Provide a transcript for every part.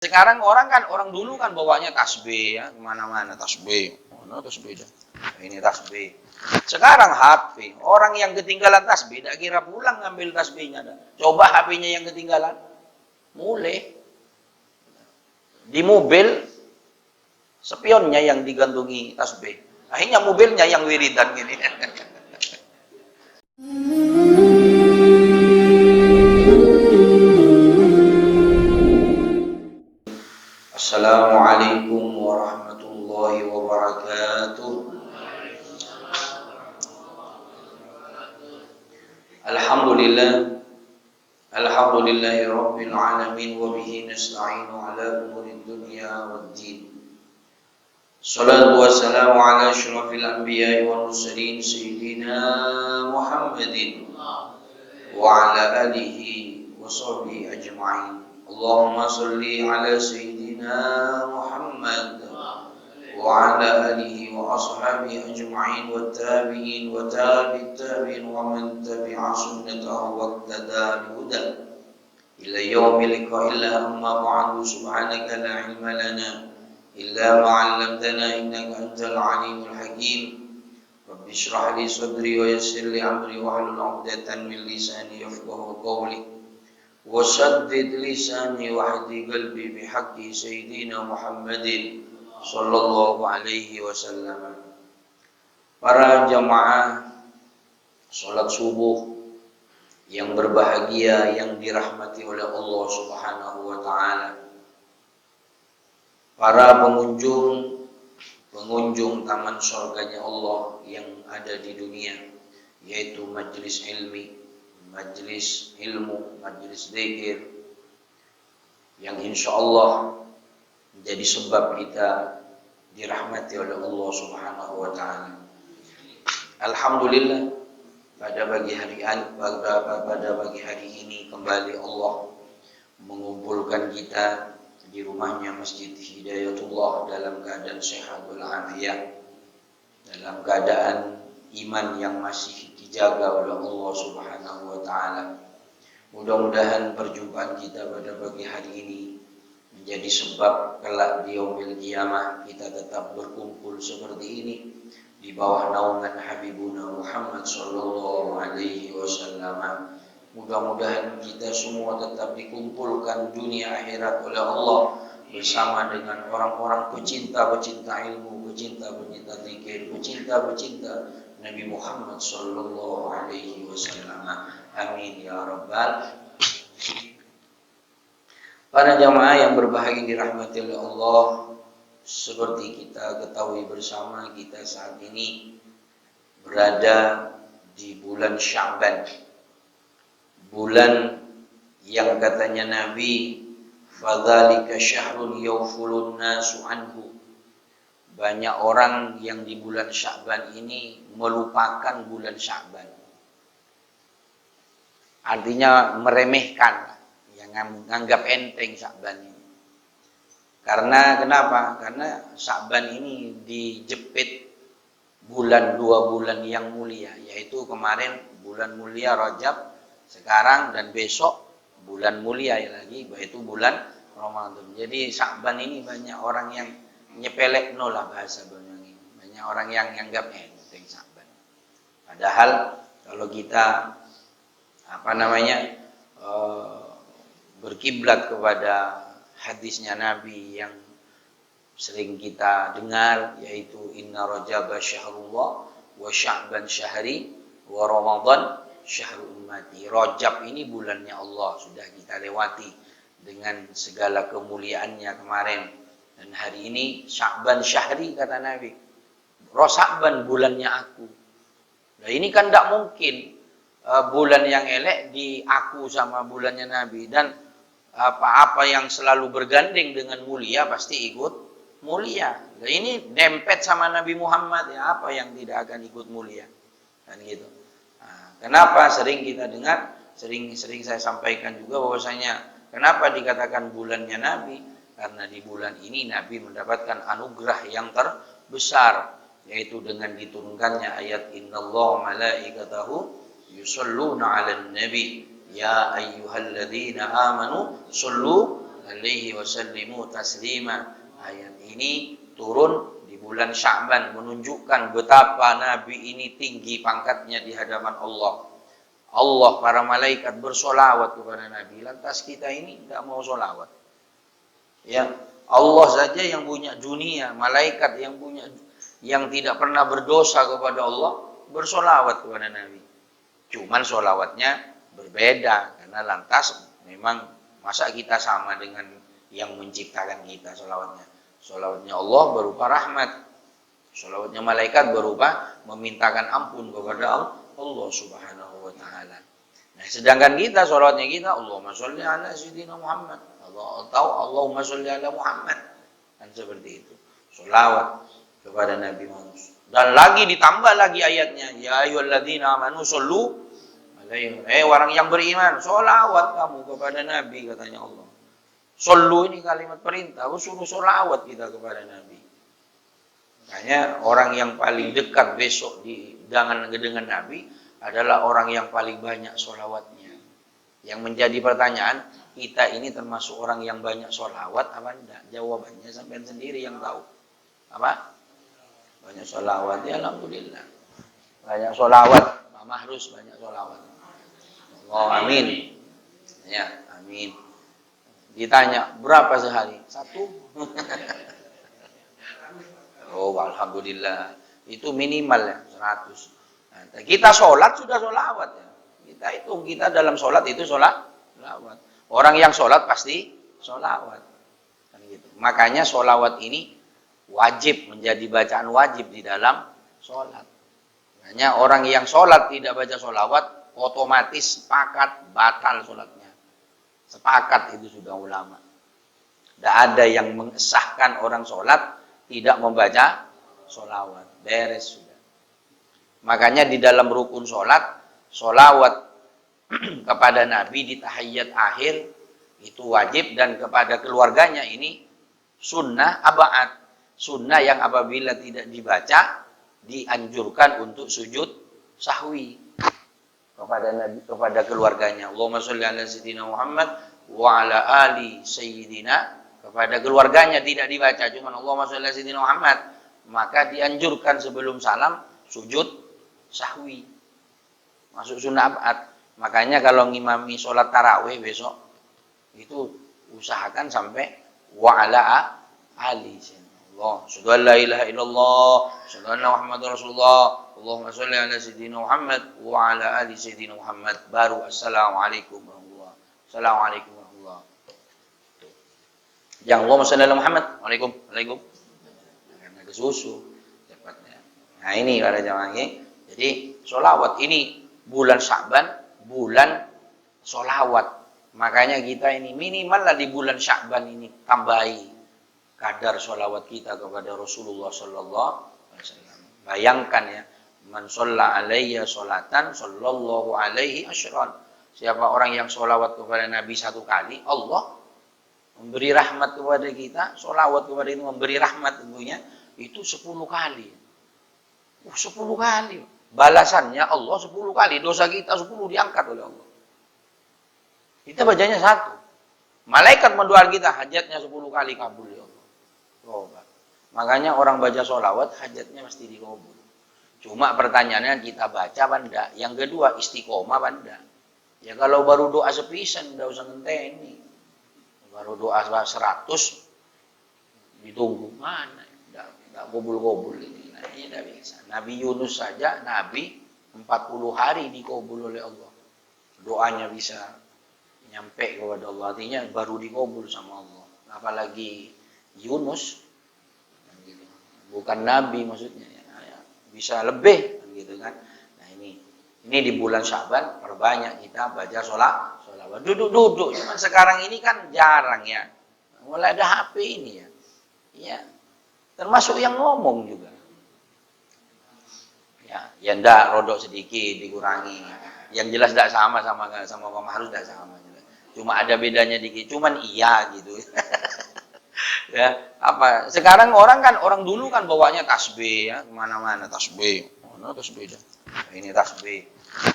Sekarang orang dulu kan bawanya tasbih ya, kemana-mana tasbih. Mana tasbih dah. Ini tasbih. Sekarang HP. Orang yang ketinggalan tasbih, tak kira pulang ngambil tasbihnya dah. Coba HP-nya yang ketinggalan. Mulai. Di mobil, spionnya yang digantungi tasbih. Akhirnya mobilnya yang wiridan gini. Assalamualaikum warahmatullahi wabarakatuh. Alhamdulillahi rabbil alamin wa bihi nasta'inu ala umuri dunya waddin. Salatu wassalamu ala asyrafil anbiya'i wal mursalin sayyidina Muhammadin wa ala alihi wa sahbihi ajma'in. Allahumma salli ala sayyidina Muhammad wa ala alihi wa ashabihi ajma'in wa tabi'in wa tabi'it tabi'in wa man tabi'a sunnatahu wa iqtada bihuda ila yaumil qiyamah. Amma ba'du, subhanaka la ilma lana illa ma 'allamtana innaka antal alimul hakim. Rabbi shrah li sadri wa yassir li amri wahlul 'uqdatam min lisani yafqahu qawli. وسدد لساني واهد قلبي بحق سيدنا محمد صلى الله عليه وسلم. Para jamaah salat subuh yang berbahagia, yang dirahmati oleh Allah Subhanahu wa taala. Para pengunjung taman surganya Allah yang ada di dunia, yaitu majlis ilmi, majlis ilmu, majlis zikir, yang insya Allah menjadi sebab kita dirahmati oleh Allah Subhanahu wa taala. Alhamdulillah, pada pagi hari ini kembali Allah mengumpulkan kita di rumahnya Masjid Hidayatullah dalam keadaan sehat walafiat, dalam keadaan iman yang masih dijaga oleh Allah Subhanahu wa taala. Mudah-mudahan perjumpaan kita pada pagi hari ini menjadi sebab kelak di yaumil qiyamah kita tetap berkumpul seperti ini di bawah naungan Habibuna Muhammad sallallahu alaihi wasallam. Mudah-mudahan kita semua tetap dikumpulkan dunia akhirat oleh Allah bersama dengan orang-orang pecinta-pecinta ilmu, pecinta-pecinta zikir, pecinta-pecinta Nabi Muhammad sallallahu alaihi wasallam. Amin ya rabbal. Para jamaah yang berbahagia dirahmati oleh Allah, seperti kita ketahui bersama, kita saat ini berada di bulan Sya'ban. Bulan yang katanya Nabi, fadzalika syahrun yawfulun nasu anhu. Banyak orang yang di bulan Sya'ban ini melupakan bulan Sya'ban. Artinya meremehkan, yang menganggap enteng Sya'ban ini. Karena kenapa? Karena Sya'ban ini dijepit dua bulan yang mulia, yaitu kemarin bulan mulia Rajab, sekarang dan besok bulan mulia lagi, yaitu bulan Ramadan. Jadi Sya'ban ini banyak orang yang nyepelek lah bahasa Banyuwangi. Banyak orang yang anggap enteng Sya'ban. Padahal kalau kita berkiblat kepada hadisnya Nabi yang sering kita dengar, yaitu inna rajaba syahrullah wa sya'ban syahri wa ramadan syahrul ummati. Rajab ini bulannya Allah, sudah kita lewati dengan segala kemuliaannya kemarin. Dan hari ini Sya'ban syahri kata Nabi. Sya'ban bulannya aku. Nah ini kan tidak mungkin bulan yang elek diaku sama bulannya Nabi. Dan apa-apa yang selalu bergandeng dengan mulia pasti ikut mulia. Nah ini dempet sama Nabi Muhammad, ya apa yang tidak akan ikut mulia. Kan gitu. Nah, kenapa sering kita dengar, sering saya sampaikan juga bahwasanya kenapa dikatakan bulannya Nabi? Karena di bulan ini Nabi mendapatkan anugerah yang terbesar, yaitu dengan diturunkannya ayat innallaha malaikatahu yusholluna 'alan nabi ya ayyuhalladzina amanu shollu alaihi wasallimu taslima. Ayat ini turun di bulan Sya'ban menunjukkan betapa Nabi ini tinggi pangkatnya di hadapan Allah. Allah, para malaikat bersolawat kepada Nabi. Lantas kita ini tidak mau solawat. Ya, Allah saja yang punya dunia, malaikat yang tidak pernah berdosa kepada Allah bersolawat kepada Nabi. Cuman solawatnya berbeda karena lantas memang masa kita sama dengan yang menciptakan kita solawatnya. Solawatnya Allah berupa rahmat. Solawatnya malaikat berupa memintakan ampun kepada Allah Subhanahu wa ta'ala. Nah, sedangkan kita solawatnya kita Allahumma sholli ala sayyidina Muhammad. Allahumma sholli ala Muhammad. Kan seperti itu. Solawat kepada Nabi Muhammad. Dan lagi ditambah lagi ayatnya, ya ayyuhalladzina amanu shollu alaihi. Orang yang beriman, solawat kamu kepada Nabi, katanya Allah. Shollu ini kalimat perintah, suruh solawat kita kepada Nabi. Makanya orang yang paling dekat besok dengan Nabi adalah orang yang paling banyak solawatnya. Yang menjadi pertanyaan, kita ini termasuk orang yang banyak solawat apa enggak? Jawabannya sampean sendiri yang tahu. Apa? Banyak solawat, ya alhamdulillah. Banyak solawat, Pak Mahrus banyak solawat. Oh amin. Ya, amin. Ditanya, berapa sehari? 1. Oh, alhamdulillah. Itu minimal ya, 100. Nah, kita sholat sudah solawat ya. Kita hitung, kita dalam sholat itu solawat. Orang yang sholat pasti solawat. Kan gitu. Makanya solawat ini wajib, menjadi bacaan wajib di dalam sholat. Hanya orang yang sholat tidak baca sholawat, otomatis sepakat batal sholatnya. Sepakat itu sudah ulama. Tidak ada yang mengesahkan orang sholat tidak membaca sholawat. Beres sudah. Makanya di dalam rukun sholat, sholawat kepada Nabi di tahiyyat akhir itu wajib, dan kepada keluarganya ini sunnah aba'at. Sunnah yang apabila tidak dibaca dianjurkan untuk sujud sahwi kepada Nabi, kepada keluarganya. Allahumma sholli ala sayyidina Muhammad wa ala ali sayyidina. Kepada keluarganya tidak dibaca, cuma Allahumma sholli ala sayyidina Muhammad, maka dianjurkan sebelum salam sujud sahwi. Masuk sunnah abad. Makanya kalau ngimami sholat tarawih besok itu usahakan sampai wa ala ali. Allah, syahadu la ilaha illallah, syahadu anna Muhammadar Rasulullah, Allahumma sholli ala sayyidina Muhammad wa ala ali sayyidina Muhammad, baru assalamualaikum warahmatullahi wabarakatuh. Assalamualaikum warahmatullahi wabarakatuh. Jangan Allahumma sholli ala Muhammad, waalaikum. Karena kesusu cepatnya. Nah ini para jamaah ini. Jadi sholawat ini bulan Sya'ban, bulan sholawat. Makanya kita ini minimal lah di bulan Sya'ban ini tambahi kadar sholawat kita kepada Rasulullah sallallahu alaihi wasallam. Bayangkan ya, man shalla alayya sholatan sallallahu alaihi asyran. Siapa orang yang sholawat kepada Nabi 1 kali, Allah memberi rahmat kepada kita. Sholawat kepada itu memberi rahmat tentunya, itu 10 kali. 10 kali. Balasannya Allah 10 kali. Dosa kita 10 diangkat oleh Allah. Kita bacanya 1. Malaikat mendoakan kita, hajatnya 10 kali kabul ya Allah. Coba. Makanya orang baca sholawat hajatnya mesti dikabul. Cuma pertanyaannya kita baca apa enggak? Yang kedua istiqomah apa enggak? Ya kalau baru doa sepisan enggak usah ngenteni. Baru doa 100 ditunggu mana? Enggak kabul-kabul ini. Nah, ini enggak bisa. Nabi Yunus saja Nabi 40 hari dikabul oleh Allah. Doanya bisa nyampe kepada Allah, artinya baru dikabul sama Allah. Apalagi Yunus, bukan Nabi maksudnya, ya, bisa lebih, gitu kan? Nah ini di bulan Sya'ban perbanyak kita baca sholawat, duduk. Cuman sekarang ini kan jarang ya, mulai ada HP ini ya, termasuk yang ngomong juga, ya ndak rodok sedikit dikurangi, yang jelas ndak sama Pak harus ndak sama, cuma ada bedanya dikit, cuman iya gitu. Ya, apa sekarang orang dulu kan bawanya tasbih ya, kemana-mana tasbih. Mana tasbih dah. Ini tasbih.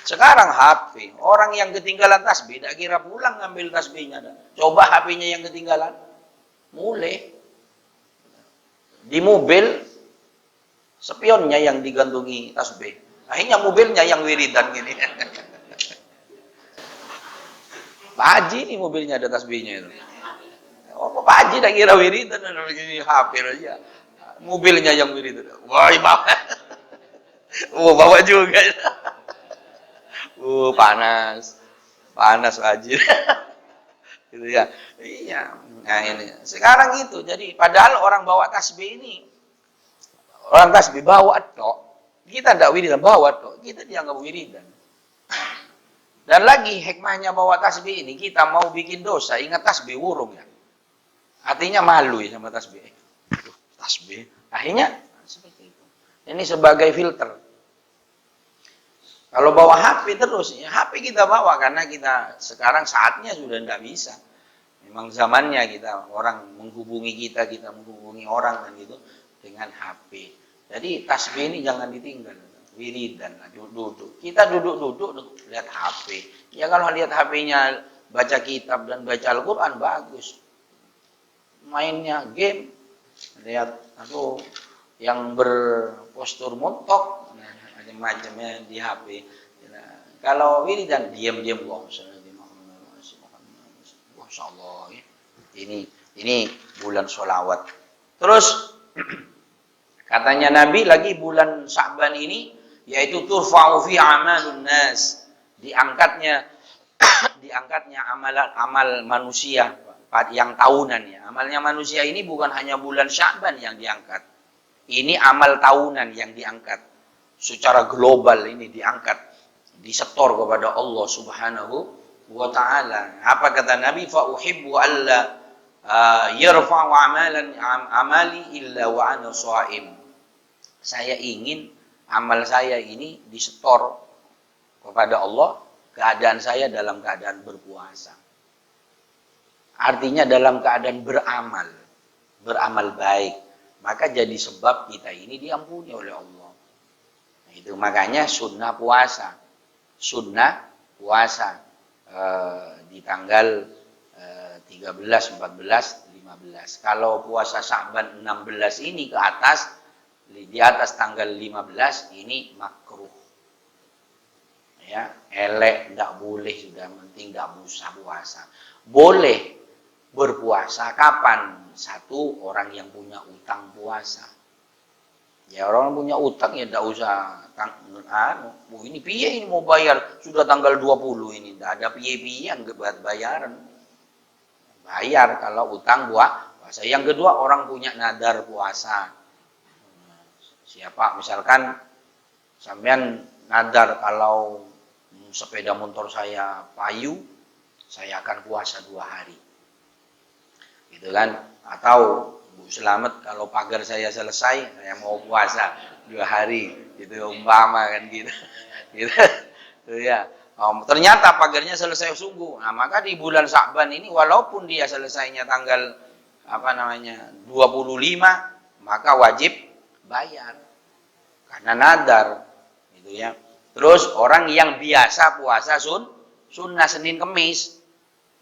Sekarang HP, orang yang ketinggalan tasbih, tidak kira pulang ngambil tasbihnya. Coba HP-nya yang ketinggalan, mulai di mobil, spionnya yang digantungi tasbih. Akhirnya mobilnya yang wiridan gini. Pak Haji ini mobilnya ada tasbihnya itu. Oh, Pak Haji tak kira wiridan, begini HP aja. Mobilnya yang wiridan. Wah, bawa. Oh, bawa juga. Panas. Panas Haji. Gitu ya. Iya. Nah, ini. Sekarang itu. Jadi padahal orang bawa tasbih ini, orang tasbih bawa tok. Kita tidak wiridan, bawa tok. Kita dianggap wiridan. Dan lagi hikmahnya bawa tasbih ini, kita mau bikin dosa, ingat tasbih wurung ya. Artinya malu ya sama tasbih. Tasbih. Akhirnya seperti itu. Ini sebagai filter. Kalau bawa HP terus, ya HP kita bawa karena kita sekarang saatnya sudah tidak bisa. Memang zamannya kita orang menghubungi kita menghubungi orang dan gitu dengan HP. Jadi tasbih ini jangan ditinggal. Wiridan, duduk. Kita duduk lihat HP. Ya kalau lihat HP-nya baca kitab dan baca Al-Qur'an bagus. Mainnya game, lihat atau yang berpostur montok, macam-macamnya di HP. Kalau wiridan diam-diam Masya Allah. Ini bulan sholawat. Terus katanya Nabi lagi bulan Sya'ban ini yaitu turfa'u fi amalun nas, diangkatnya amal manusia yang tahunan ya. Amalnya manusia ini bukan hanya bulan Sya'ban yang diangkat. Ini amal tahunan yang diangkat. Secara global ini diangkat, disetor kepada Allah Subhanahu wa taala. Apa kata Nabi? Fa uhibbu alla yarfa'u amali illa wa ana sha'im. Saya ingin amal saya ini disetor kepada Allah, keadaan saya dalam keadaan berpuasa. Artinya dalam keadaan beramal baik. Maka jadi sebab kita ini diampuni oleh Allah. Nah, itu makanya sunnah puasa. Di tanggal 13, 14, 15. Kalau puasa Sya'ban 16 ini ke atas, di atas tanggal 15 ini makruh. Ya, elek, tidak boleh, sudah penting tidak usah puasa. Boleh berpuasa kapan? Satu, orang yang punya utang puasa. Ya, orang punya utang ya tidak usah ini piye ini mau bayar sudah tanggal 20 ini, tidak ada piye-piye yang buat bayaran. Bayar kalau utang puasa. Yang kedua, orang punya nadar puasa. Siapa misalkan sampean nadar kalau sepeda motor saya payu, saya akan puasa 2 hari. Gitu kan? Atau Bu Selamat kalau pagar saya selesai, saya mau puasa 2 hari. Gitu umpama kan gitu. Gitu. Ya. Ternyata pagarnya selesai sungguh. Nah, maka di bulan Sya'ban ini walaupun dia selesainya tanggal 25, maka wajib bayar karena nadar gitu ya. Terus orang yang biasa puasa sunnah Senin Kemis,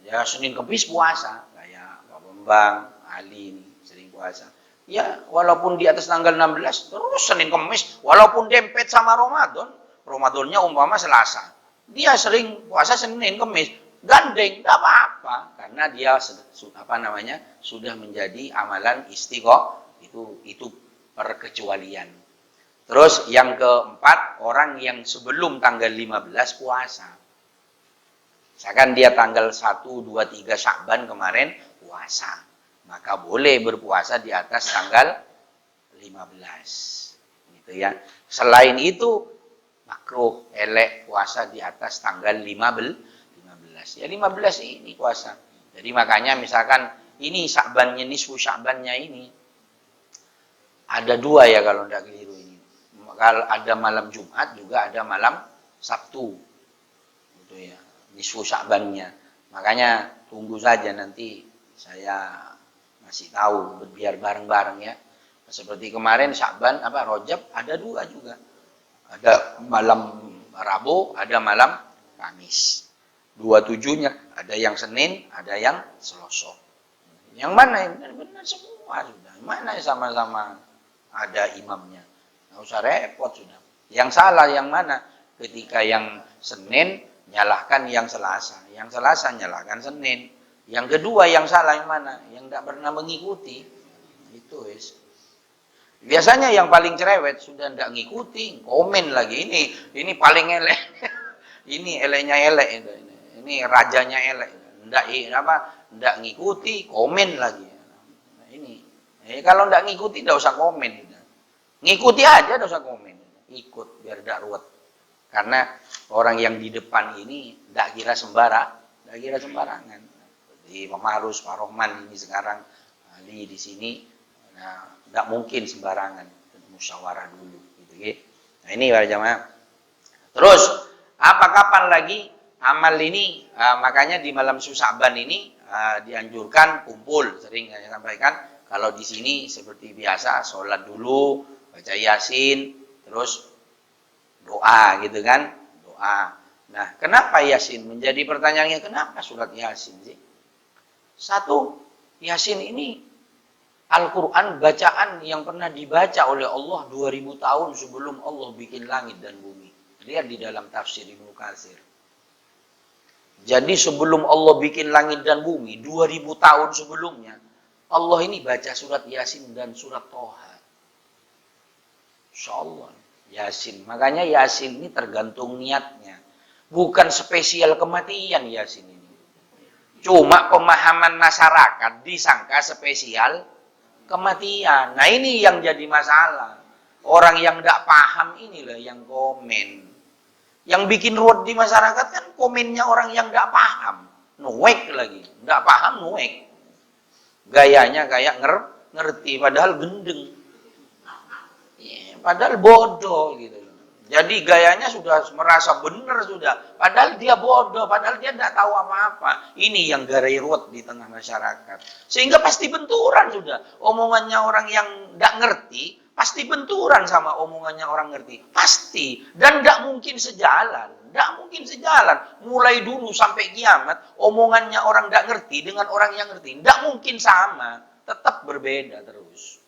ya Senin Kemis puasa kayak Pak Bambang, Ali ini sering puasa. Ya walaupun di atas tanggal 16 terus Senin Kemis, walaupun dempet sama Ramadannya umpama Selasa, dia sering puasa Senin Kemis, gandeng tidak apa-apa karena dia sudah menjadi amalan istiqomah, itu perkecualian. Terus yang keempat, orang yang sebelum tanggal 15 puasa. Misalkan dia tanggal 1, 2, 3 Sya'ban kemarin puasa, maka boleh berpuasa di atas tanggal 15. Gitu ya. Selain itu makruh, elek puasa di atas tanggal 15. Ya 15 ini puasa. Jadi makanya misalkan ini Sya'bannya, nisfu Sya'bannya ini ada 2 ya kalau tidak keliru ini. Kalau ada malam Jumat juga ada malam Sabtu. Gitu ya. Nisfu Sya'bannya. Makanya tunggu saja nanti saya ngasih tahu biar bareng-bareng ya. Seperti kemarin Sya'ban Rajab ada 2 juga. Ada malam Rabu, ada malam Kamis. 27-nya, ada yang Senin, ada yang Selasa. Yang mana yang benar semua sudah. Mana sama-sama ada imamnya. Nggak usah repot sudah. Yang salah yang mana? Ketika yang Senin nyalahkan yang Selasa, yang Selasa nyalahkan Senin. Yang kedua yang salah yang mana? Yang tidak pernah mengikuti. Itu wis. Biasanya yang paling cerewet sudah tidak ngikuti, komen lagi ini paling elek. Ini eleknya elek itu. Ini rajanya elek. Ndak ngikuti, komen lagi. Nah, ini. Kalau ndak ngikuti ndak usah komen. Ngikuti aja ndak usah komen. Ikut biar ndak ruwet. Karena orang yang di depan ini ndak kira sembarangan. Di Pak Marus, Pak Rohman ini sekarang Ali di sini. Nah, ndak mungkin sembarangan. Musyawarah dulu gitu ya. Nah, ini para jamaah. Terus kapan lagi amal ini, makanya di malam Sya'ban ini dianjurkan kumpul. Sering saya sampaikan, kalau di sini seperti biasa sholat dulu, baca Yasin, terus doa gitu kan, doa. Nah, kenapa Yasin? Menjadi pertanyaannya, kenapa surat Yasin sih? Satu, Yasin ini Al-Quran bacaan yang pernah dibaca oleh Allah 2000 tahun sebelum Allah bikin langit dan bumi. Lihat di dalam tafsir Ibnu Katsir. Jadi sebelum Allah bikin langit dan bumi, 2000 tahun sebelumnya, Allah ini baca surat Yasin dan surat Toha. Insyaallah, Yasin. Makanya Yasin ini tergantung niatnya. Bukan spesial kematian Yasin ini. Cuma pemahaman masyarakat disangka spesial kematian. Nah ini yang jadi masalah. Orang yang tidak paham inilah yang komen. Yang bikin ruwet di masyarakat kan komennya orang yang tidak paham. Nuek lagi. Tidak paham nuek. Gayanya kayak ngerti padahal gendeng. Ya, padahal bodoh gitu. Jadi gayanya sudah merasa benar sudah. Padahal dia bodoh. Padahal dia tidak tahu apa-apa. Ini yang garai ruwet di tengah masyarakat. Sehingga pasti benturan sudah. Omongannya orang yang tidak ngerti pasti benturan sama omongannya orang ngerti. Pasti. Dan tidak mungkin sejalan. Tidak mungkin sejalan. Mulai dulu sampai kiamat, omongannya orang tidak ngerti dengan orang yang ngerti. Tidak mungkin sama. Tetap berbeda terus.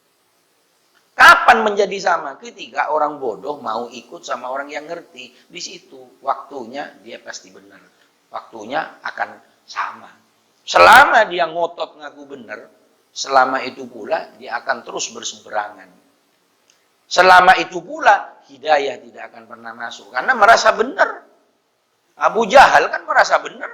Kapan menjadi sama? Ketika orang bodoh mau ikut sama orang yang ngerti. Di situ waktunya dia pasti benar. Waktunya akan sama. Selama dia ngotot ngaku benar, selama itu pula dia akan terus berseberangan. Selama itu pula hidayah tidak akan pernah masuk. Karena merasa benar. Abu Jahal kan merasa benar.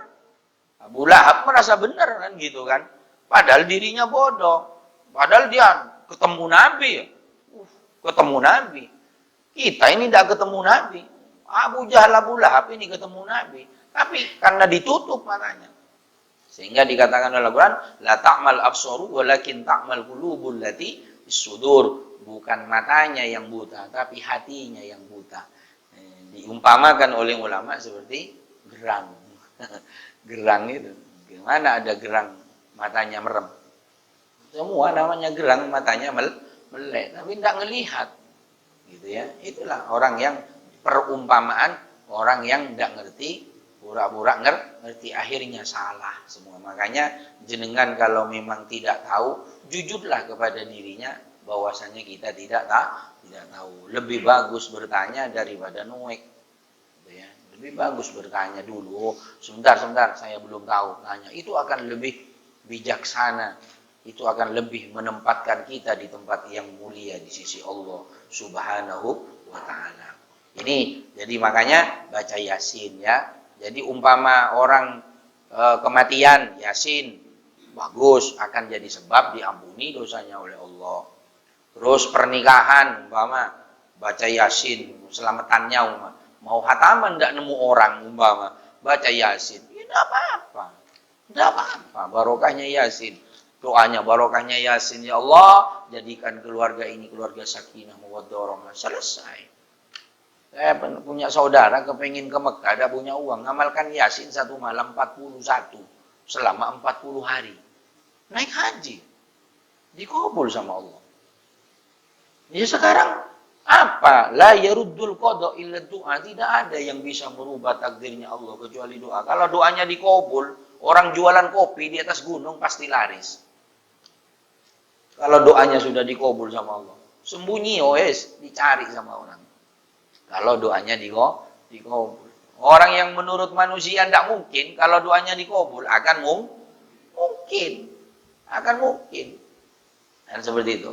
Abu Lahab merasa benar kan gitu kan. Padahal dirinya bodoh. Padahal dia ketemu Nabi. Ketemu Nabi. Kita ini tidak ketemu Nabi. Abu Jahal, Abu Lahab ini ketemu Nabi. Tapi karena ditutup matanya. Sehingga dikatakan oleh Al-Quran, la ta'mal absaru walakin ta'mal qulubul lati bis-sudur. Bukan matanya yang buta, tapi hatinya yang buta. Diumpamakan oleh ulama seperti gerang. Gerang itu. Gimana ada gerang matanya merem? Semua namanya gerang matanya melek, tapi tidak ngelihat. Gitu ya. Itulah orang yang perumpamaan orang yang tidak ngerti, pura-pura ngerti, akhirnya salah semua. Makanya jenengan kalau memang tidak tahu, jujurlah kepada dirinya bahwasanya kita tidak tahu. Lebih bagus bertanya daripada nuek. Gitu ya. Lebih bagus bertanya dulu. Sebentar, saya belum tahu. Tanya. Itu akan lebih bijaksana. Itu akan lebih menempatkan kita di tempat yang mulia di sisi Allah Subhanahu wa ta'ala. Ini jadi makanya baca Yasin ya. Jadi umpama orang kematian, Yasin bagus, akan jadi sebab diampuni dosanya oleh Allah. Terus pernikahan umpama baca Yasin, selamatannya umpama. Mau hataman tidak nemu orang umpama baca Yasin, ya tidak apa-apa. Tidak apa-apa, barokahnya Yasin. Doanya barokahnya Yasin, ya Allah, jadikan keluarga ini keluarga sakinah mawaddah warahmah. Selesai. Saya punya saudara kepengin ke Mekah, ada punya uang, ngamalkan Yasin satu malam 41 selama 40 hari. Naik haji. Dikabul sama Allah. Ya sekarang apa Apa? La yaruddul qada illa du'a. Tidak ada yang bisa merubah takdirnya Allah kecuali doa. Kalau doanya dikabul, orang jualan kopi di atas gunung pasti laris. Kalau doanya sudah dikabul sama Allah, sembunyi dicari sama orang. Kalau doanya dikabul. Orang yang menurut manusia tidak mungkin, kalau doanya dikabul akan mungkin. Akan mungkin. Dan seperti itu.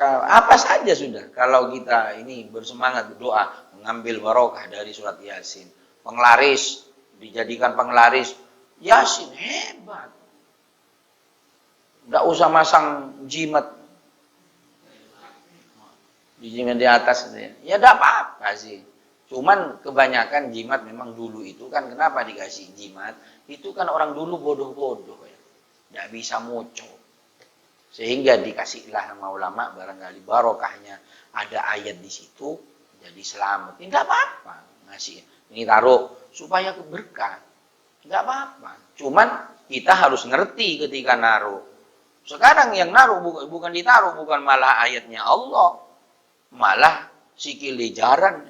Apa saja sudah kalau kita ini bersemangat berdoa mengambil barokah dari surat Yasin, penglaris dijadikan penglaris Yasin hebat, nggak usah masang jimat di atas ya tidak apa-apa sih. Cuman kebanyakan jimat memang dulu itu kan kenapa dikasih jimat itu kan orang dulu bodoh-bodoh ya, nggak bisa moco. Sehingga dikasihlah sama ulama barangkali barokahnya ada ayat di situ jadi selamat. Tidak apa-apa ngasih. Ini taruh supaya berkah. Tidak apa-apa. Cuman kita harus ngerti ketika naruh. Sekarang yang naruh bukan ditaruh bukan malah ayatnya Allah, malah sikil jaran.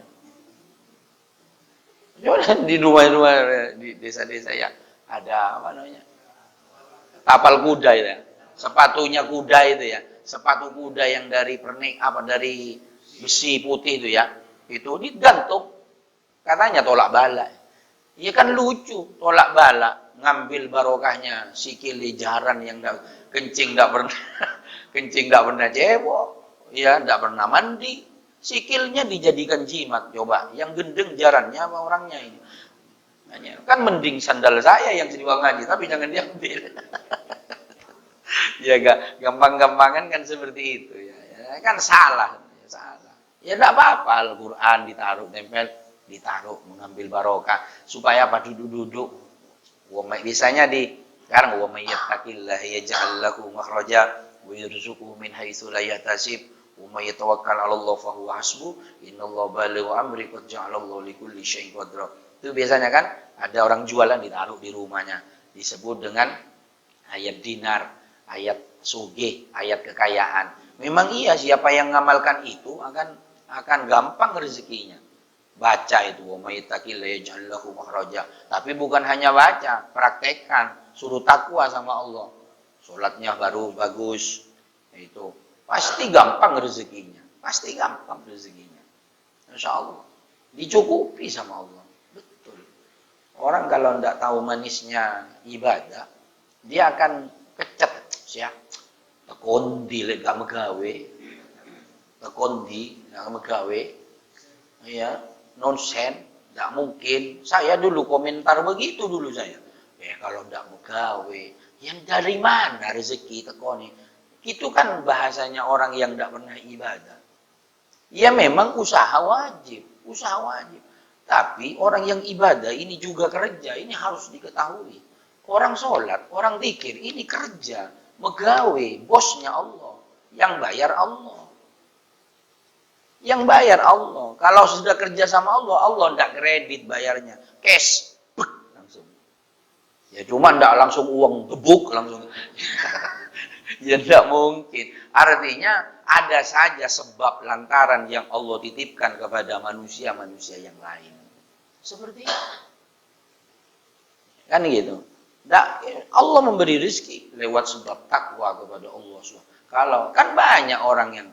Di rumah-rumah di desa-desa ya ada apa namanya? Tapal kuda ya. Sepatunya kuda itu ya, sepatu kuda yang dari dari besi putih itu ya, itu digantung, katanya tolak bala. Iya kan lucu, tolak bala, ngambil barokahnya sikil jaran yang kencing tidak pernah kencing tidak pernah cebok, ya tidak pernah mandi, sikilnya dijadikan jimat. Coba, yang gendeng jarannya apa orangnya ini? Kan mending sandal saya yang dibawa ngaji, tapi jangan diambil. Ya gampang-gampangan kan seperti itu ya. Kan salah. Ya tidak apa-apa Al-Quran ditaruh tempel, ditaruh mengambil barokah supaya apa duduk-duduk. Misalnya sekarang wa may yattaqillaha yaj'al lahu makhraja wa yarzuqhu min haitsu la yahtasib wa may yatawakkal 'ala Allah fa huwa hasbuh innallaha balighu amri qad ja'ala Allahu likulli syai'in qadra. Itu biasanya kan ada orang jualan ditaruh di rumahnya disebut dengan ayat dinar, ayat sugih, ayat kekayaan. Memang iya siapa yang ngamalkan itu akan gampang rezekinya. Baca itu wa may yattaqillaha yaj'al lahu makhraja. Tapi bukan hanya baca, praktekkan, suruh takwa sama Allah. Salatnya baru bagus. Itu pasti gampang rezekinya. Pasti gampang rezekinya. Insyaallah. Dicukupi sama Allah. Betul. Orang kalau tidak tahu manisnya ibadah, dia akan kecet ya. Tekondi lek gak megawe. Tekondi gak megawe. Ya, nonsen, tidak mungkin. Saya dulu komentar begitu dulu saya. Kalau tidak megawe, yang dari mana rezeki tekoni? Itu kan bahasanya orang yang tidak pernah ibadah. Ya memang usaha wajib. Tapi orang yang ibadah ini juga kerja, ini harus diketahui. Orang sholat, orang zikir, ini kerja, megawe, bosnya Allah, yang bayar Allah. Yang bayar Allah. Kalau sudah kerja sama Allah, Allah tidak kredit bayarnya, cash, langsung. Ya cuma tidak langsung uang gebuk langsung. Ya tidak mungkin. Artinya ada saja sebab lantaran yang Allah titipkan kepada manusia-manusia yang lain. Seperti itu. Kan gitu. Allah memberi rezeki lewat sebab takwa kepada Allah. Kalau kan banyak orang yang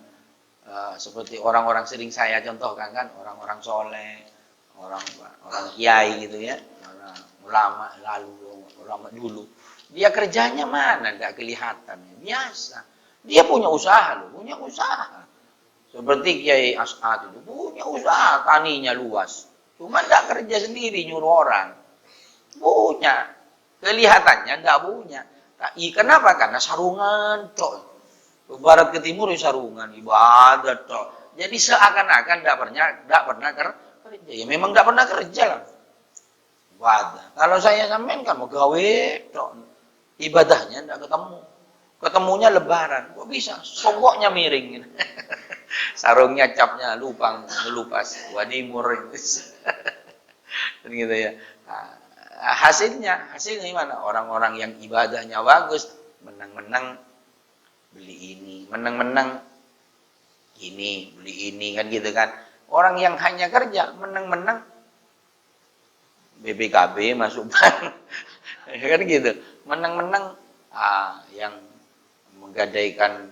seperti orang-orang sering saya contohkan kan, orang-orang soleh, orang kiai gitu ya, orang ulama lalu, ulama dulu. Dia kerjanya mana? Tidak kelihatan. Biasa. Dia punya usaha loh, punya usaha. Seperti Kiai As'ad itu punya usaha, taninya luas. Cuma tidak kerja sendiri nyuruh orang. Punya. Kelihatannya tidak punya. Kenapa? Karena sarungan cok. Barat ke timur sarungan, ibadat cok. Jadi seakan-akan tidak pernah kerja. Ya memang tidak pernah kerja lah. Ibadah. Kalau saya sampean kan mau gawe cok. Ibadahnya tidak ketemu. Ketemunya lebaran. Kok bisa? Songkoknya miring. Sarungnya capnya lupang, ngelupas. Wadimur. Gitu ya. Hasilnya gimana? Orang-orang yang ibadahnya bagus, menang-menang beli ini, menang-menang ini, beli ini kan gitu kan. Orang yang hanya kerja menang-menang BPKB masuk bank kan gitu. Menang-menang yang menggadaikan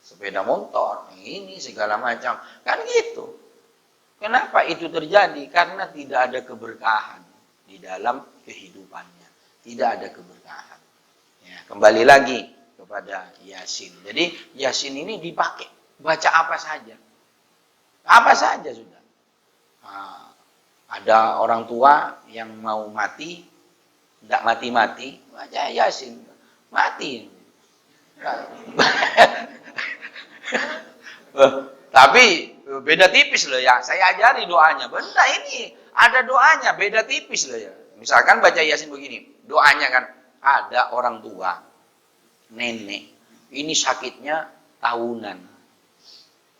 sepeda motor, ini segala macam. Kan gitu. Kenapa itu terjadi? Karena tidak ada keberkahan di dalam kehidupannya. Tidak ada keberkahan. Ya, kembali lagi kepada Yasin. Jadi Yasin ini dipakai. Baca apa saja. Apa saja sudah. Ada orang tua yang mau mati, tidak mati-mati, baca Yasin. Mati. Tapi beda tipis loh ya. Saya ajari doanya. Benar ini ada doanya, beda tipis loh ya. Misalkan baca Yasin begini, doanya kan ada orang tua, nenek, ini sakitnya tahunan,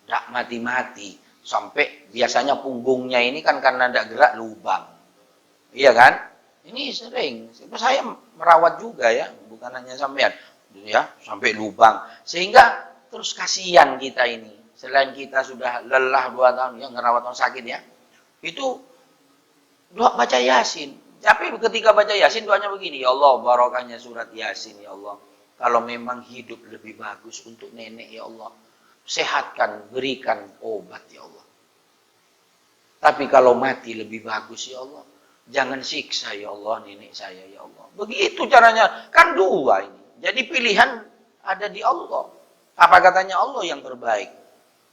tidak mati-mati, sampai biasanya punggungnya ini kan karena tidak gerak lubang, iya kan? Ini sering, saya merawat juga ya, bukan hanya sampean, ya sampai lubang, sehingga terus kasihan kita ini. Selain kita sudah lelah 2 tahun ya ngerawat orang sakit ya, itu doa baca Yasin. Tapi ketika baca Yasin doanya begini, ya Allah barokahnya surat Yasin ya Allah. Kalau memang hidup lebih bagus untuk nenek ya Allah, sehatkan, berikan obat ya Allah. Tapi kalau mati lebih bagus ya Allah, jangan siksa ya Allah nenek saya ya Allah. Begitu caranya, kan 2 ini. Jadi pilihan ada di Allah. Apa katanya Allah yang terbaik?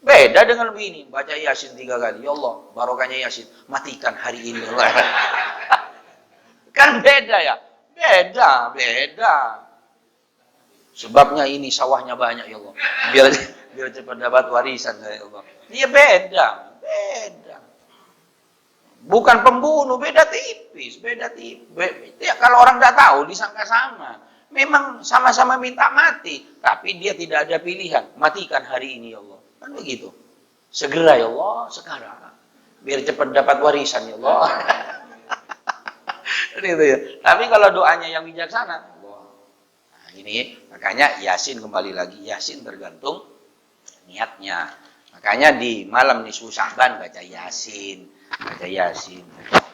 Beda dengan begini, baca Yasin 3 kali. Ya Allah, barokahnya Yasin, matikan hari ini. Kan beda ya? Beda. Sebabnya ini sawahnya banyak ya Allah. Biar cepat dapat warisan ya Allah. Dia beda. Bukan pembunuh, beda tipis. Ya, kalau orang tidak tahu, disangka sama. Memang sama-sama minta mati, tapi dia tidak ada pilihan. Matikan hari ini ya Allah. Kan begitu. Segera ya Allah, sekarang. Biar cepat dapat warisan ya Allah. Gitu ya. Tapi kalau doanya yang bijaksana, nah ini makanya Yasin kembali lagi. Yasin tergantung niatnya. Makanya di malam nisfu Sya'ban baca Yasin.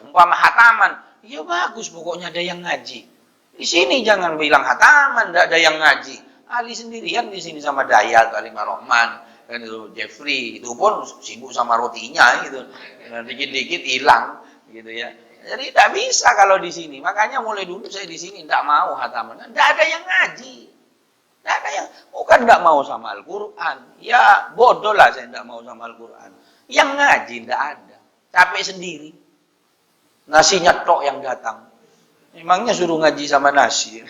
Umpama hataman, ya bagus pokoknya ada yang ngaji. Di sini jangan bilang hataman, tidak ada yang ngaji. Ali sendirian di sini sama Dayat, Alimah Rahman. Dan itu Jeffrey, itu pun sibuk sama rotinya gitu. Dikit-dikit hilang gitu ya. Jadi tidak bisa kalau di sini. Makanya mulai dulu saya di sini tidak mau hataman. Tidak ada yang ngaji. Tidak ada yang, bukan tidak mau sama Al-Quran. Ya bodoh lah saya tidak mau sama Al-Quran. Yang ngaji tidak ada. Capek sendiri. Nasinya tok yang datang. Memangnya suruh ngaji sama nasi.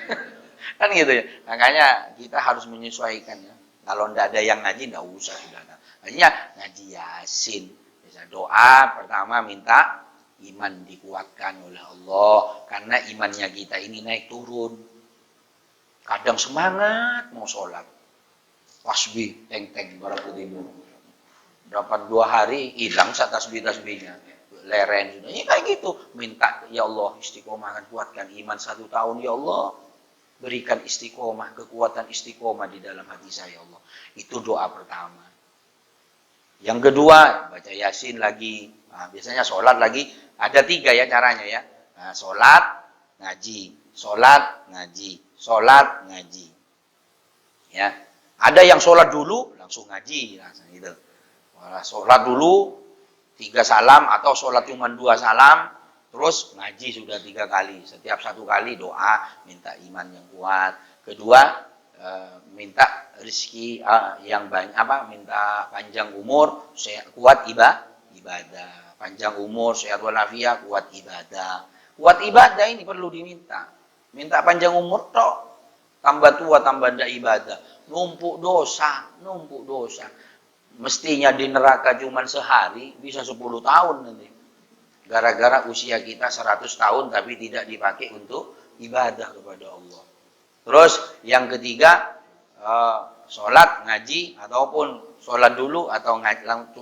Kan gitu ya. Makanya kita harus menyesuaikan ya. Kalau tidak ada yang ngaji, tidak usah. Artinya ngaji Yasin. Bisa doa, pertama minta iman dikuatkan oleh Allah. Karena imannya kita ini naik turun. Kadang semangat mau sholat. Tasbih, teng-teng, barat timur. Dapat 2 hari, hilang tasbih-tasbihnya. Leren sudah. Ya kayak gitu. Minta, ya Allah istiqomah, kuatkan iman 1 tahun, ya Allah. Berikan istiqomah, kekuatan istiqomah di dalam hati saya, Allah. Itu doa pertama. Yang kedua, baca Yasin lagi. Nah, biasanya sholat lagi. Ada 3 ya caranya ya. Nah, sholat, ngaji. Sholat, ngaji. Sholat, ngaji. Ya. Ada yang sholat dulu, langsung ngaji. Nah, gitu. Sholat dulu, 3 salam, atau sholat cuma 2 salam. Terus ngaji sudah 3 kali. Setiap 1 kali doa, minta iman yang kuat. Kedua, minta rezeki yang banyak, minta panjang umur, kuat ibadah. Panjang umur, sehat walafiat, kuat ibadah. Kuat ibadah ini perlu diminta. Minta panjang umur toh. Tambah tua, tambah tidak ibadah. Numpuk dosa. Mestinya di neraka cuma sehari, bisa 10 tahun nanti. Gara-gara usia kita 100 tahun tapi tidak dipakai untuk ibadah kepada Allah. Terus yang ketiga, sholat, ngaji, ataupun sholat dulu atau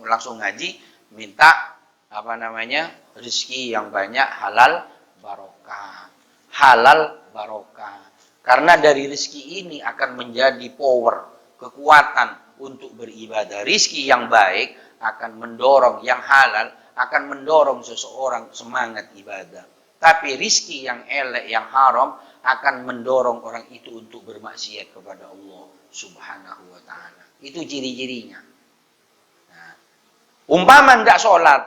langsung ngaji, minta rezeki yang banyak, halal barokah. Halal barokah. Karena dari rezeki ini akan menjadi power, kekuatan untuk beribadah. Rizki yang baik akan mendorong, yang halal akan mendorong seseorang semangat ibadah. Tapi rizki yang elek, yang haram akan mendorong orang itu untuk bermaksiat kepada Allah Subhanahu wa ta'ala. Itu ciri-cirinya. Nah, umpama ndak sholat,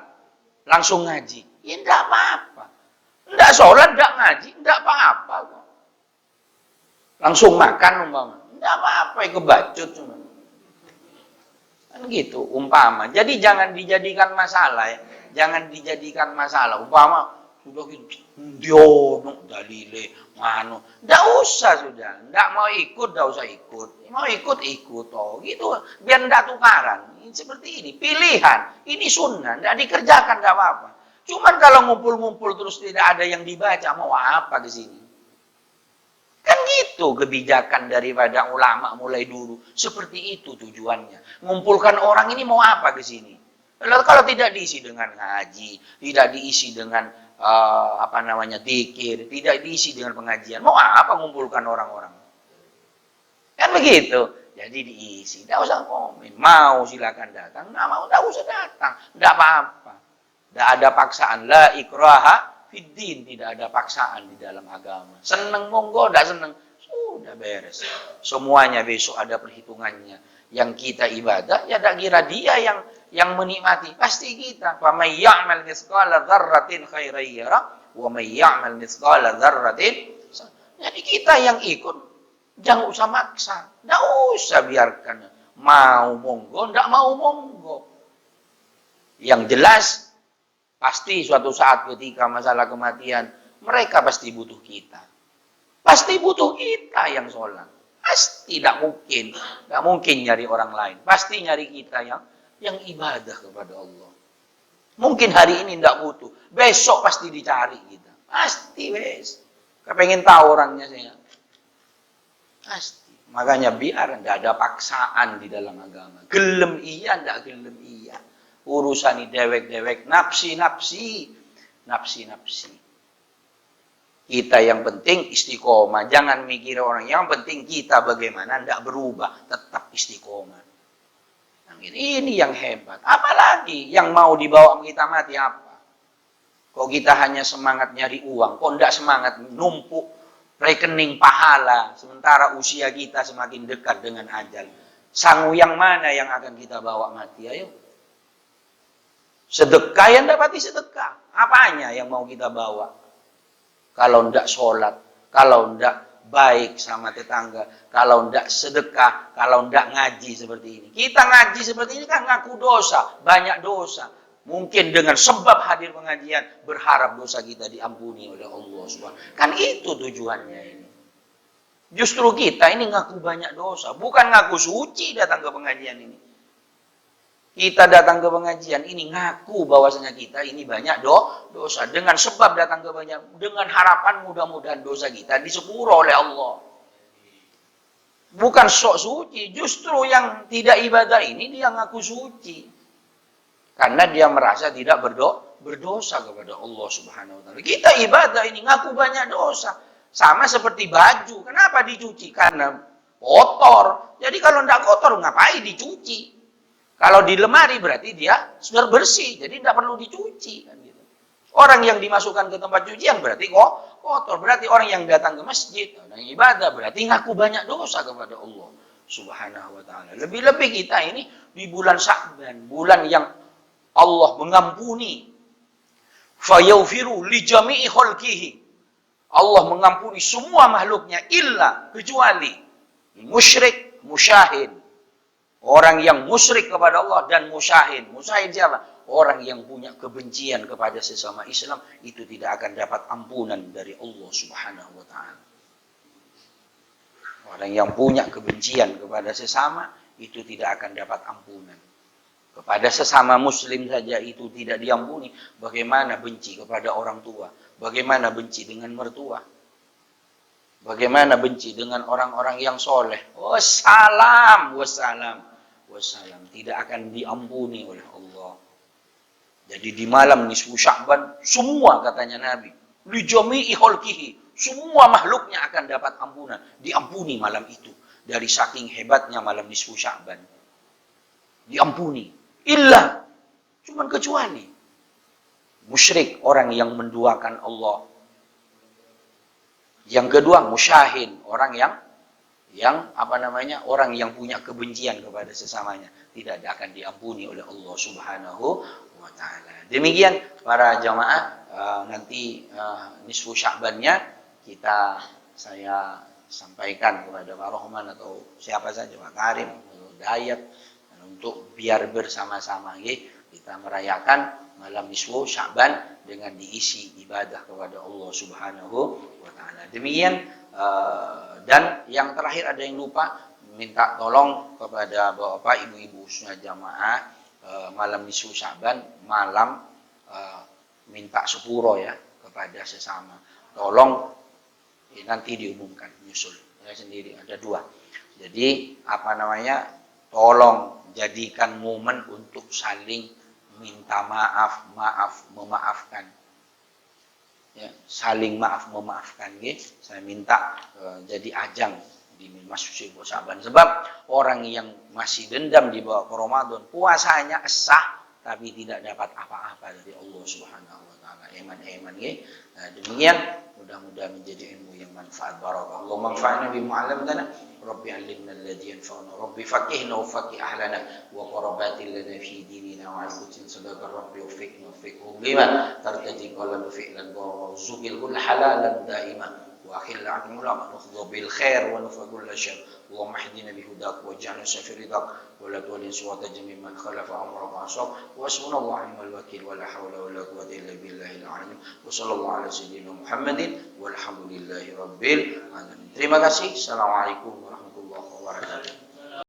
langsung ngaji. Ya ndak apa-apa. Ndak sholat, ndak ngaji, ndak apa-apa. Langsung makan umpama. Ndak apa-apa, kebacut cuma. Kan gitu, umpama. Jadi jangan dijadikan masalah ya. Jangan dijadikan masalah. Umpama sudah gitu, diono dalile mano, ndak usah sudah, ndak mau ikut, ndak usah ikut, mau ikut oh gitu, biar ndak tukaran. Seperti ini pilihan, ini sunnah, ndak dikerjakan ndak apa-apa. Cuman kalau ngumpul-ngumpul terus tidak ada yang dibaca, mau apa di sini? Kan gitu kebijakan daripada ulama mulai dulu, seperti itu tujuannya. Ngumpulkan orang ini mau apa ke sini? Kalau tidak diisi dengan ngaji, tidak diisi dengan dzikir, tidak diisi dengan pengajian, mau apa mengumpulkan orang-orang? Kan begitu. Jadi diisi, tidak usah komen. Mau silakan datang, nggak mau tidak usah datang, tidak apa-apa. Tidak ada paksaan, la ikraha fiddin, tidak ada paksaan di dalam agama. Seneng monggo, tidak seneng sudah beres. Semuanya besok ada perhitungannya. Yang kita ibadah, ya tak kira dia yang menikmati, pasti kita. Wa may ya'mal mithqala dzarratin khairan yara wa may ya'mal mithqala dzarratin. Jadi kita yang ikut, jangan usah maksa, enggak usah biarkan. Mau monggo, enggak mau monggo. Yang jelas pasti suatu saat ketika masalah kematian, mereka pasti butuh kita. Pasti butuh kita yang sholat. Pasti tidak mungkin nyari orang lain. Pasti nyari kita yang ibadah kepada Allah. Mungkin hari ini tidak butuh, besok pasti dicari kita. Pasti wes. Kepengen tahu orangnya saya. Pasti. Makanya biar tidak ada paksaan di dalam agama. Gelem iya, tidak gelem iya. Urusan ini dewek-dewek, nafsi-nafsi. Kita yang penting istiqomah. Jangan mikir orang. Yang penting kita bagaimana tidak berubah. Tetap istiqomah. Ini yang hebat. Apalagi yang mau dibawa kita mati apa? Kok kita hanya semangat nyari uang. Kok tidak semangat numpuk rekening pahala. Sementara usia kita semakin dekat dengan ajal. Sangu yang mana yang akan kita bawa mati? Ayo. Sedekah yang dapati sedekah. Apanya yang mau kita bawa? Kalau tidak sholat, kalau tidak baik sama tetangga, kalau tidak sedekah, kalau tidak ngaji seperti ini. Kita ngaji seperti ini kan ngaku dosa, banyak dosa. Mungkin dengan sebab hadir pengajian, berharap dosa kita diampuni oleh Allah SWT. Kan itu tujuannya ini. Justru kita ini ngaku banyak dosa, bukan ngaku suci datang ke pengajian ini. Kita datang ke pengajian ini ngaku bahwasanya kita ini banyak dosa. Dengan sebab datang ke banyak, dengan harapan mudah-mudahan dosa kita disepuro oleh Allah. Bukan sok suci, justru yang tidak ibadah ini dia ngaku suci. Karena dia merasa tidak berdosa kepada Allah Subhanahu wa ta'ala. Kita ibadah ini ngaku banyak dosa. Sama seperti baju. Kenapa dicuci? Karena kotor. Jadi kalau tidak kotor ngapain dicuci? Kalau di lemari berarti dia sudah bersih, jadi tidak perlu dicuci. Kan gitu. Orang yang dimasukkan ke tempat cucian berarti kotor. Berarti orang yang datang ke masjid, orang yang ibadah berarti ngaku banyak dosa kepada Allah Subhanahu wa ta'ala. Lebih-lebih kita ini di bulan Sya'ban, bulan yang Allah mengampuni. Fayaghfiru li jami'i khalqihi. Allah mengampuni semua makhluknya illa kecuali musyrik, musyahid. Orang yang musyrik kepada Allah dan musyahid. Musyahid siapa? Orang yang punya kebencian kepada sesama Islam, itu tidak akan dapat ampunan dari Allah Subhanahu wa ta'ala. Orang yang punya kebencian kepada sesama, itu tidak akan dapat ampunan. Kepada sesama muslim saja itu tidak diampuni. Bagaimana benci kepada orang tua? Bagaimana benci dengan mertua? Bagaimana benci dengan orang-orang yang soleh? Wassalam. Tidak akan diampuni oleh Allah. Jadi di malam nisfu Sya'ban, semua katanya Nabi, li jami'i khalqihi, semua makhluknya akan dapat ampunan, diampuni malam itu. Dari saking hebatnya malam nisfu Sya'ban. diampuni. Illa, cuman kecuali musyrik, orang yang menduakan Allah. Yang kedua, musyahin, orang yang orang yang punya kebencian kepada sesamanya, tidak akan diampuni oleh Allah Subhanahu wa taala. Demikian para jamaah, nanti nisfu Sya'bannya saya sampaikan kepada Pak Rohman atau siapa saja, Pak Karim atau Dayat, untuk biar bersama-sama kita merayakan malam nisfu Sya'ban dengan diisi ibadah kepada Allah Subhanahu wa taala. Demikian, dan yang terakhir ada yang lupa, minta tolong kepada Bapak Ibu khususnya jamaah, malam nisfu Sya'ban malam minta sepuro ya kepada sesama. Tolong nanti diumumkan nyusul. Saya sendiri ada 2. Jadi tolong jadikan momen untuk saling minta maaf, memaafkan. Ya, saling maaf memaafkan saya minta jadi ajang di masuk Sya'ban. Sebab orang yang masih dendam di bawah Ramadan, puasanya sah tapi tidak dapat apa-apa dari Allah Subhanahu wa taala. Eman demikian, mudah-mudahan menjadi ilmu yang manfaat. Barakallahu. Allahumma anfa'na bima 'allamtana. Rabbi 'allimna alladhi yanfa'una. Rabbi faqihna wa faqih ahlana wa qarabatil lana fi dinina wa 'alqutin sadaqa rabbi waffiqna waffiqhum lima tartaji qalan fi'lan wa warzuqil kull halalan daima. وأخل عنه لما نخض بالخير ونفع كل شر اللهم اهدنا بهداك واجعلنا في رضاك ولا تولي سوء جميع من خلف أمرك وعصاك وحسبنا الله ونعم الوكيل ولا حول ولا قوة إلا بالله العظيم وصلى الله على سيدنا محمد والحمد لله رب العالمين. Terima kasih. Assalamualaikum warahmatullahi wabarakatuh.